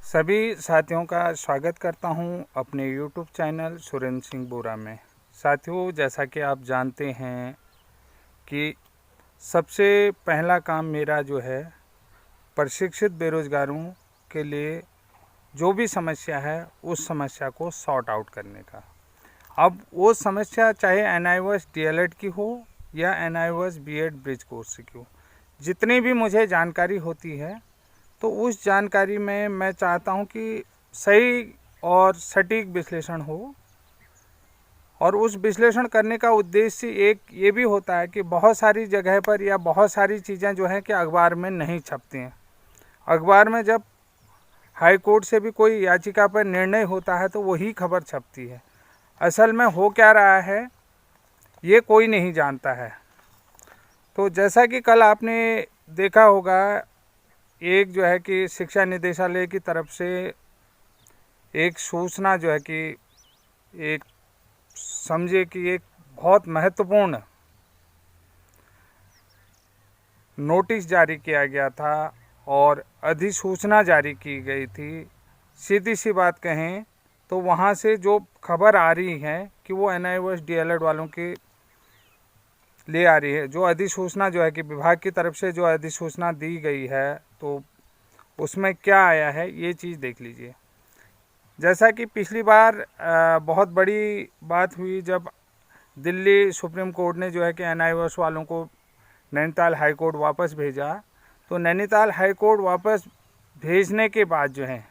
सभी साथियों का स्वागत करता हूं अपने YouTube चैनल सुरेंद्र सिंह बोरा में। साथियों, जैसा कि आप जानते हैं कि सबसे पहला काम मेरा जो है प्रशिक्षित बेरोजगारों के लिए जो भी समस्या है उस समस्या को सॉर्ट आउट करने का। अब वो समस्या चाहे NIOS DLED की हो या NIOS B.Ed ब्रिज कोर्स की हो, जितनी भी मुझे जानकारी होती है तो उस जानकारी में मैं चाहता हूं कि सही और सटीक विश्लेषण हो। और उस विश्लेषण करने का उद्देश्य एक ये भी होता है कि बहुत सारी जगह पर या बहुत सारी चीज़ें जो हैं कि अखबार में नहीं छपती हैं। अखबार में जब हाई कोर्ट से भी कोई याचिका पर निर्णय होता है तो वही खबर छपती है। असल में हो क्या रहा है ये कोई नहीं जानता है। तो जैसा कि कल आपने देखा होगा, एक जो है कि शिक्षा निदेशालय की तरफ से एक सूचना जो है कि एक समझे कि एक बहुत महत्वपूर्ण नोटिस जारी किया गया था और अधिसूचना जारी की गई थी। सीधी सी बात कहें तो वहाँ से जो खबर आ रही है कि वो NIOS DLED वालों के लिए आ रही है। जो अधिसूचना जो है कि विभाग की तरफ से जो अधिसूचना दी गई है तो उसमें क्या आया है ये चीज़ देख लीजिए। जैसा कि पिछली बार बहुत बड़ी बात हुई जब दिल्ली सुप्रीम कोर्ट ने जो है कि NIOS वालों को नैनीताल हाई कोर्ट वापस भेजा। तो नैनीताल हाई कोर्ट वापस भेजने के बाद जो है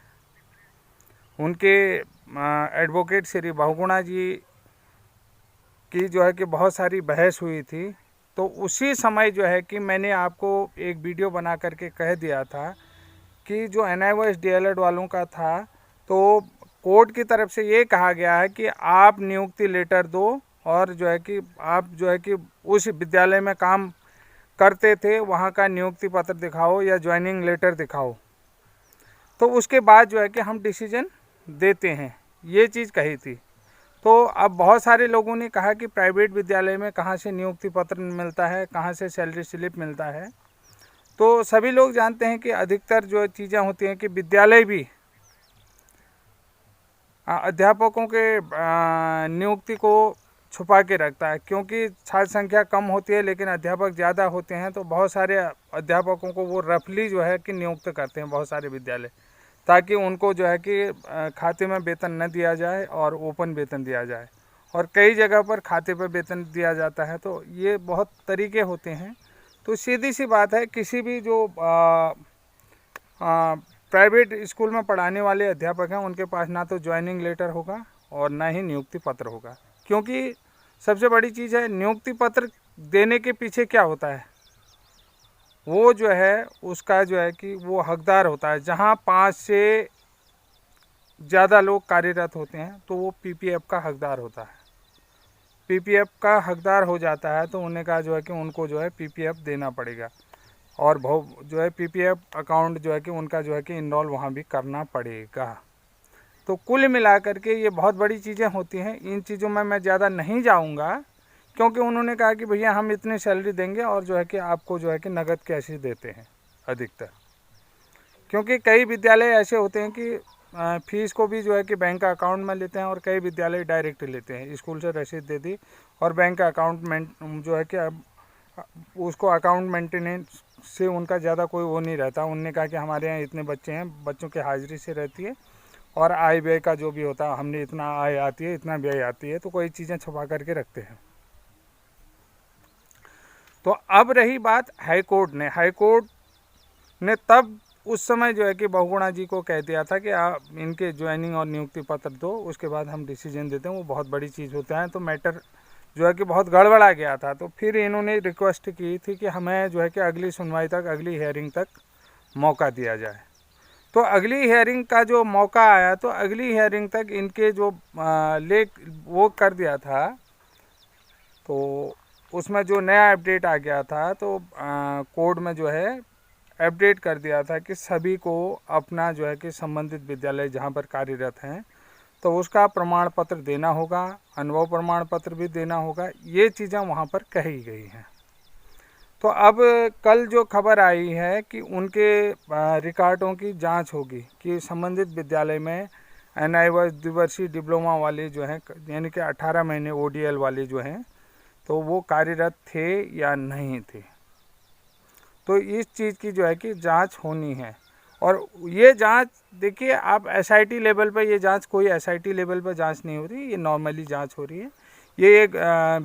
उनके एडवोकेट श्री बहुगुणा जी की जो है कि बहुत सारी बहस हुई थी। तो उसी समय जो है कि मैंने आपको एक वीडियो बना करके कह दिया था कि जो NIOS DLED वालों का था तो कोर्ट की तरफ से ये कहा गया है कि आप नियुक्ति लेटर दो और जो है कि आप जो है कि उस विद्यालय में काम करते थे वहाँ का नियुक्ति पत्र दिखाओ या ज्वाइनिंग लेटर दिखाओ, तो उसके बाद जो है कि हम डिसीजन देते हैं, ये चीज़ कही थी। तो अब बहुत सारे लोगों ने कहा कि प्राइवेट विद्यालय में कहाँ से नियुक्ति पत्र मिलता है, कहाँ से सैलरी स्लिप मिलता है। तो सभी लोग जानते हैं कि अधिकतर जो चीज़ें होती हैं कि विद्यालय भी अध्यापकों के नियुक्ति को छुपा के रखता है, क्योंकि छात्र संख्या कम होती है लेकिन अध्यापक ज़्यादा होते हैं। तो बहुत सारे अध्यापकों को वो रफली जो है कि नियुक्त करते हैं बहुत सारे विद्यालय, ताकि उनको जो है कि खाते में वेतन न दिया जाए और ओपन वेतन दिया जाए। और कई जगह पर खाते पर वेतन दिया जाता है। तो ये बहुत तरीके होते हैं। तो सीधी सी बात है, किसी भी जो प्राइवेट स्कूल में पढ़ाने वाले अध्यापक हैं उनके पास ना तो ज्वाइनिंग लेटर होगा और ना ही नियुक्ति पत्र होगा। क्योंकि सबसे बड़ी चीज़ है, नियुक्ति पत्र देने के पीछे क्या होता है, वो जो है उसका जो है कि वो हकदार होता है। जहाँ 5 से ज़्यादा लोग कार्यरत होते हैं तो वो PPF का हकदार होता है। PPF का हकदार हो जाता है तो उन्हें का जो है कि उनको जो है PPF देना पड़ेगा और जो है PPF अकाउंट जो है कि उनका जो है कि इनरोल वहाँ भी करना पड़ेगा। तो कुल मिलाकर के ये बहुत बड़ी चीज़ें होती हैं। इन चीज़ों में मैं ज़्यादा नहीं जाऊँगा, क्योंकि उन्होंने कहा कि भैया हम इतनी सैलरी देंगे और जो है कि आपको जो है कि नगद कैश ही देते हैं अधिकतर। क्योंकि कई विद्यालय ऐसे होते हैं कि फीस को भी जो है कि बैंक का अकाउंट में लेते हैं और कई विद्यालय डायरेक्ट लेते हैं। स्कूल से रसीद दे दी और बैंक का अकाउंट जो है कि अब उसको अकाउंट मेंटेनेंस से उनका ज़्यादा कोई वो नहीं रहता। उनने कहा कि हमारे यहाँ इतने बच्चे हैं, बच्चों की हाजिरी से रहती है और आय व्यय का जो भी होता है, हमने इतना आय आती है इतना व्यय आती है, तो कोई चीज़ें छुपा करके रखते हैं। तो अब रही बात हाई कोर्ट ने तब उस समय जो है कि बहुगुणा जी को कह दिया था कि आप इनके ज्वाइनिंग और नियुक्ति पत्र दो, उसके बाद हम डिसीजन देते हैं। वो बहुत बड़ी चीज़ होता है। तो मैटर जो है कि बहुत गड़बड़ा गया था। तो फिर इन्होंने रिक्वेस्ट की थी कि हमें जो है कि अगली सुनवाई तक, अगली हियरिंग तक मौका दिया जाए। तो अगली हियरिंग का जो मौका आया तो अगली हियरिंग तक इनके जो वो कर दिया था, तो उसमें जो नया अपडेट आ गया था तो कोर्ट में जो है अपडेट कर दिया था कि सभी को अपना जो है कि संबंधित विद्यालय जहाँ पर कार्यरत हैं तो उसका प्रमाण पत्र देना होगा, अनुभव प्रमाण पत्र भी देना होगा। ये चीज़ें वहाँ पर कही गई हैं। तो अब कल जो खबर आई है कि उनके रिकॉर्डों की जांच होगी कि संबंधित विद्यालय में NIOS द्विवर्षीय डिप्लोमा वाले जो हैं, यानी कि 18 महीने ODL वाले जो हैं, तो वो कार्यरत थे या नहीं थे। तो इस चीज़ की जो है कि जांच होनी है। और ये जांच देखिए, आप SIT लेवल पर ये जांच, कोई SIT लेवल पर जांच नहीं हो रही, ये नॉर्मली जांच हो रही है। ये एक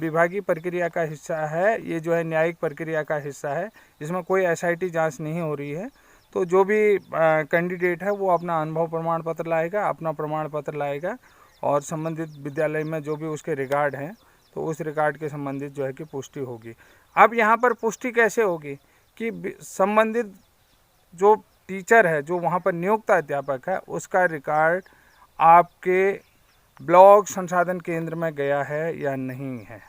विभागीय प्रक्रिया का हिस्सा है, ये जो है न्यायिक प्रक्रिया का हिस्सा है, इसमें कोई SIT जांच नहीं हो रही है। तो जो भी कैंडिडेट है वो अपना अनुभव प्रमाण पत्र लाएगा, अपना प्रमाण पत्र लाएगा, और संबंधित विद्यालय में जो भी उसके रिकॉर्ड हैं, तो उस रिकॉर्ड के संबंधित जो है कि पुष्टि होगी। अब यहाँ पर पुष्टि कैसे होगी कि संबंधित जो टीचर है, जो वहाँ पर नियुक्त अध्यापक है, उसका रिकॉर्ड आपके ब्लॉक संसाधन केंद्र में गया है या नहीं है।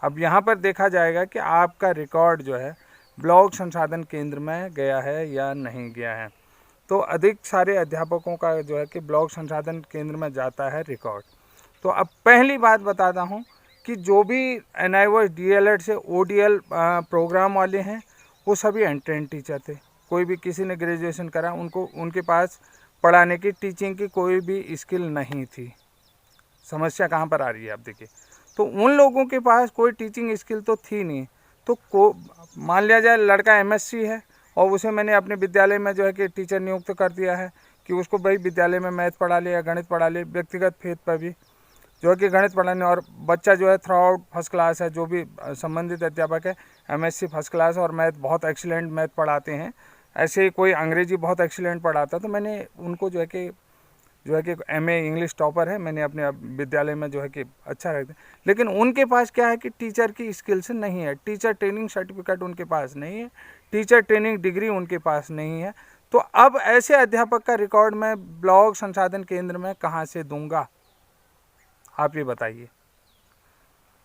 अब यहाँ पर देखा जाएगा कि आपका रिकॉर्ड जो है ब्लॉक संसाधन केंद्र में गया है या नहीं गया है। तो अधिक सारे अध्यापकों का जो है कि ब्लॉक संसाधन केंद्र में जाता है रिकॉर्ड। तो अब पहली बात बताता हूँ कि जो भी NIOS DLED से ODL प्रोग्राम वाले हैं, वो सभी एंट्रेंस टीचर थे। कोई भी किसी ने ग्रेजुएशन करा, उनके पास पढ़ाने की, टीचिंग की कोई भी स्किल नहीं थी। समस्या कहाँ पर आ रही है आप देखिए। तो उन लोगों के पास कोई टीचिंग स्किल तो थी नहीं। तो मान लिया जाए लड़का MSc है और उसे मैंने अपने विद्यालय में जो है कि टीचर नियुक्त कर दिया है कि उसको भाई विद्यालय में मैथ पढ़ा ले या गणित पढ़ा ले, व्यक्तिगत फेद पर भी जो है कि गणित पढ़ाने, और बच्चा जो है थ्रू आउट फर्स्ट क्लास है। जो भी संबंधित अध्यापक है MSc फर्स्ट क्लास और मैथ बहुत एक्सीलेंट मैथ पढ़ाते हैं। ऐसे ही कोई अंग्रेजी बहुत एक्सीलेंट पढ़ाता, तो मैंने उनको जो है कि MA इंग्लिश टॉपर है, मैंने अपने विद्यालय में जो है कि अच्छा रखते। लेकिन उनके पास क्या है कि टीचर की स्किल्स नहीं है, टीचर ट्रेनिंग सर्टिफिकेट उनके पास नहीं है, टीचर ट्रेनिंग डिग्री उनके पास नहीं है। तो अब ऐसे अध्यापक का रिकॉर्ड मैं ब्लॉक संसाधन केंद्र में कहाँ से दूंगा, आप ये बताइए।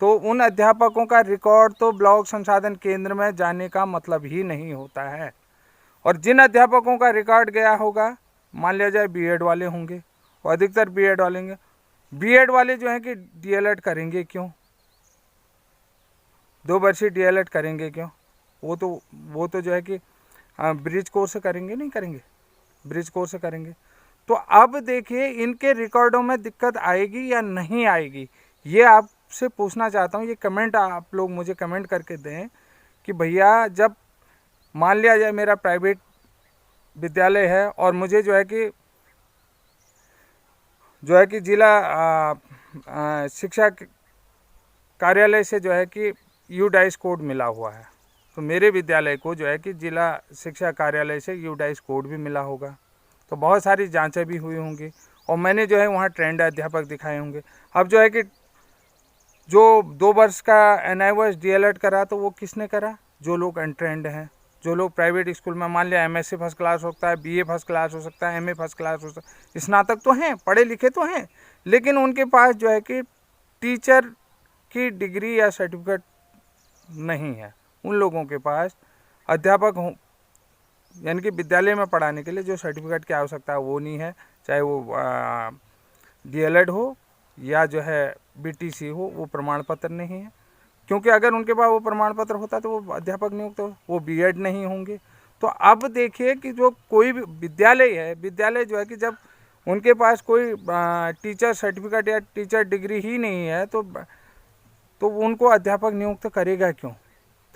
तो उन अध्यापकों का रिकॉर्ड तो ब्लॉक संसाधन केंद्र में जाने का मतलब ही नहीं होता है। और जिन अध्यापकों का रिकॉर्ड गया होगा, मान लिया जाए B.Ed वाले होंगे, और अधिकतर B.Ed वाले होंगे, B.Ed वाले जो हैं कि DLED करेंगे क्यों, 2 वर्षीय DLED करेंगे क्यों? वो तो जो है कि ब्रिज कोर्स करेंगे, नहीं करेंगे, ब्रिज कोर्स करेंगे। तो अब देखिए इनके रिकॉर्डों में दिक्कत आएगी या नहीं आएगी, ये आपसे पूछना चाहता हूँ। ये कमेंट आप लोग मुझे कमेंट करके दें कि भैया, जब मान लिया जाए मेरा प्राइवेट विद्यालय है और मुझे जो है कि जिला शिक्षा कार्यालय से जो है कि UDICE कोड मिला हुआ है, तो मेरे विद्यालय को जो है कि जिला शिक्षा कार्यालय से UDICE कोड भी मिला होगा। तो बहुत सारी जांचें भी हुई होंगी और मैंने जो है वहाँ ट्रेंड अध्यापक दिखाए होंगे। अब जो है कि जो 2 वर्ष का NIOS DLED करा, तो वो किसने करा? जो लोग अनट्रेंड हैं, जो लोग प्राइवेट स्कूल में, मान लिया MSc फर्स्ट क्लास हो सकता है, BA फर्स्ट क्लास हो सकता है, MA फर्स्ट क्लास हो सकता है, स्नातक तो हैं, पढ़े लिखे तो हैं, लेकिन उनके पास जो है कि टीचर की डिग्री या सर्टिफिकेट नहीं है। उन लोगों के पास अध्यापक हो, यानी कि विद्यालय में पढ़ाने के लिए जो सर्टिफिकेट की आवश्यकता है वो नहीं है, चाहे वो DLED हो या जो है BTC हो, वो प्रमाण पत्र नहीं है। क्योंकि अगर उनके पास वो प्रमाण पत्र होता तो वो अध्यापक नियुक्त हो, वो B.Ed नहीं होंगे। तो अब देखिए कि जो कोई भी विद्यालय है, विद्यालय जो है कि जब उनके पास कोई टीचर सर्टिफिकेट या टीचर डिग्री ही नहीं है, तो उनको अध्यापक नियुक्त करेगा क्यों?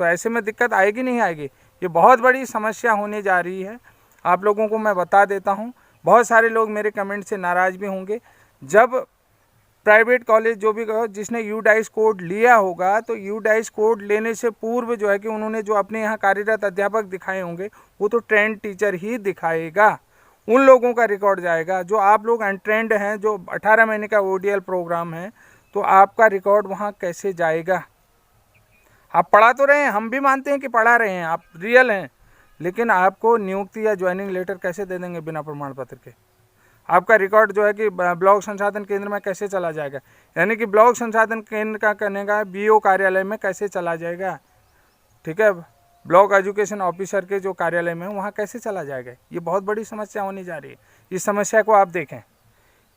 तो ऐसे में दिक्कत आएगी नहीं आएगी? ये बहुत बड़ी समस्या होने जा रही है। आप लोगों को मैं बता देता हूँ, बहुत सारे लोग मेरे कमेंट से नाराज़ भी होंगे। जब प्राइवेट कॉलेज जो भी जिसने UDICE कोड लिया होगा, तो UDICE कोड लेने से पूर्व जो है कि उन्होंने जो अपने यहाँ कार्यरत अध्यापक दिखाए होंगे, वो तो ट्रेंड टीचर ही दिखाएगा। उन लोगों का रिकॉर्ड जाएगा। जो आप लोग अनट्रेंड हैं, जो 18 महीने का ODL प्रोग्राम है, तो आपका रिकॉर्ड वहाँ कैसे जाएगा? आप पढ़ा तो रहे हैं, हम भी मानते हैं कि पढ़ा रहे हैं, आप रियल हैं, लेकिन आपको नियुक्ति या ज्वाइनिंग लेटर कैसे दे देंगे बिना प्रमाण पत्र के? आपका रिकॉर्ड जो है कि ब्लॉक संसाधन केंद्र में कैसे चला जाएगा? यानी कि ब्लॉक संसाधन केंद्र का करने का BO कार्यालय में कैसे चला जाएगा? ठीक है, ब्लॉक एजुकेशन ऑफिसर के जो कार्यालय में वहाँ कैसे चला जाएगा? ये बहुत बड़ी समस्या होने जा रही है। इस समस्या को आप देखें,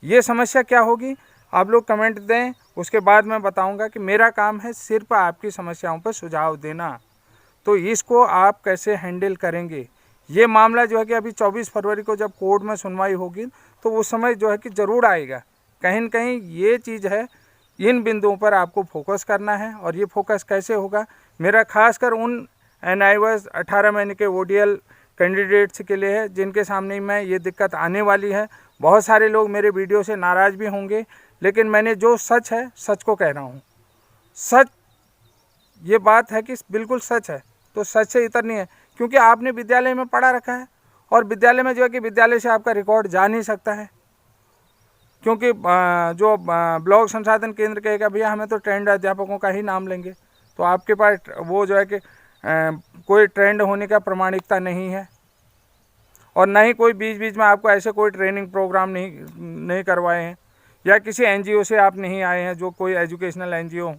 ये समस्या क्या होगी आप लोग कमेंट दें, उसके बाद मैं बताऊंगा कि मेरा काम है सिर्फ आपकी समस्याओं पर सुझाव देना। तो इसको आप कैसे हैंडल करेंगे? ये मामला जो है कि अभी 24 फरवरी को जब कोर्ट में सुनवाई होगी तो उस समय जो है कि ज़रूर आएगा। कहीं न कहीं ये चीज़ है, इन बिंदुओं पर आपको फोकस करना है। और ये फोकस कैसे होगा, मेरा खासकर उन NIOS 18 महीने के ODL कैंडिडेट्स के लिए है जिनके सामने में ये दिक्कत आने वाली है। बहुत सारे लोग मेरे वीडियो से नाराज़ भी होंगे, लेकिन मैंने जो सच है सच को कह रहा हूँ। सच ये बात है कि बिल्कुल सच है, तो सच से इतर नहीं है, क्योंकि आपने विद्यालय में पढ़ा रखा है और विद्यालय में जो है कि विद्यालय से आपका रिकॉर्ड जा नहीं सकता है, क्योंकि जो ब्लॉक संसाधन केंद्र कहेगा भैया हमें तो ट्रेंड अध्यापकों का ही नाम लेंगे, तो आपके पास वो जो है कि कोई ट्रेंड होने का प्रमाणिकता नहीं है। और ना ही कोई बीच बीच में आपको ऐसे कोई ट्रेनिंग प्रोग्राम नहीं करवाए हैं, या किसी NGO से आप नहीं आए हैं जो कोई एजुकेशनल NGO,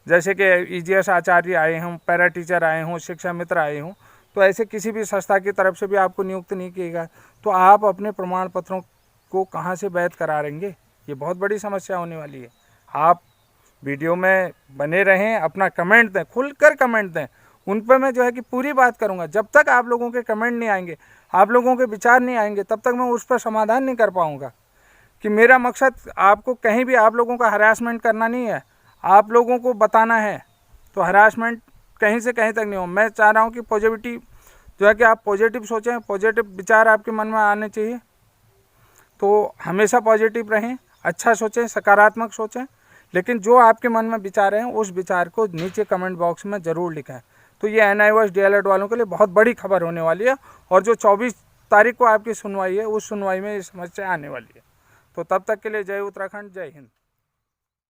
जैसे कि EGS आचार्य आए हों, पैरा टीचर आए हों, शिक्षा मित्र आए हों, तो ऐसे किसी भी संस्था की तरफ से भी आपको नियुक्त नहीं किएगा। तो आप अपने प्रमाण पत्रों को कहाँ से वैध कराएंगे? ये बहुत बड़ी समस्या होने वाली है। आप वीडियो में बने रहें, अपना कमेंट दें, खुलकर कमेंट दें, उन पर मैं जो है कि पूरी बात करूंगा। जब तक आप लोगों के कमेंट नहीं आएंगे, आप लोगों के विचार नहीं आएंगे, तब तक मैं उस पर समाधान नहीं कर पाऊंगा। कि मेरा मकसद आपको कहीं भी आप लोगों का हरासमेंट करना नहीं है, आप लोगों को बताना है। तो हरासमेंट कहीं से कहीं तक नहीं हो। मैं चाह रहा हूँ कि पॉजिटिविटी जो है कि आप पॉजिटिव सोचें, पॉजिटिव विचार आपके मन में आने चाहिए। तो हमेशा पॉजिटिव रहें, अच्छा सोचें, सकारात्मक सोचें, लेकिन जो आपके मन में विचार हैं उस विचार को नीचे कमेंट बॉक्स में ज़रूर लिखें। तो ये NIOS DLED वालों के लिए बहुत बड़ी खबर होने वाली है, और जो 24 तारीख को आपकी सुनवाई है उस सुनवाई में ये समस्या आने वाली है। तो तब तक के लिए जय उत्तराखंड, जय हिंद।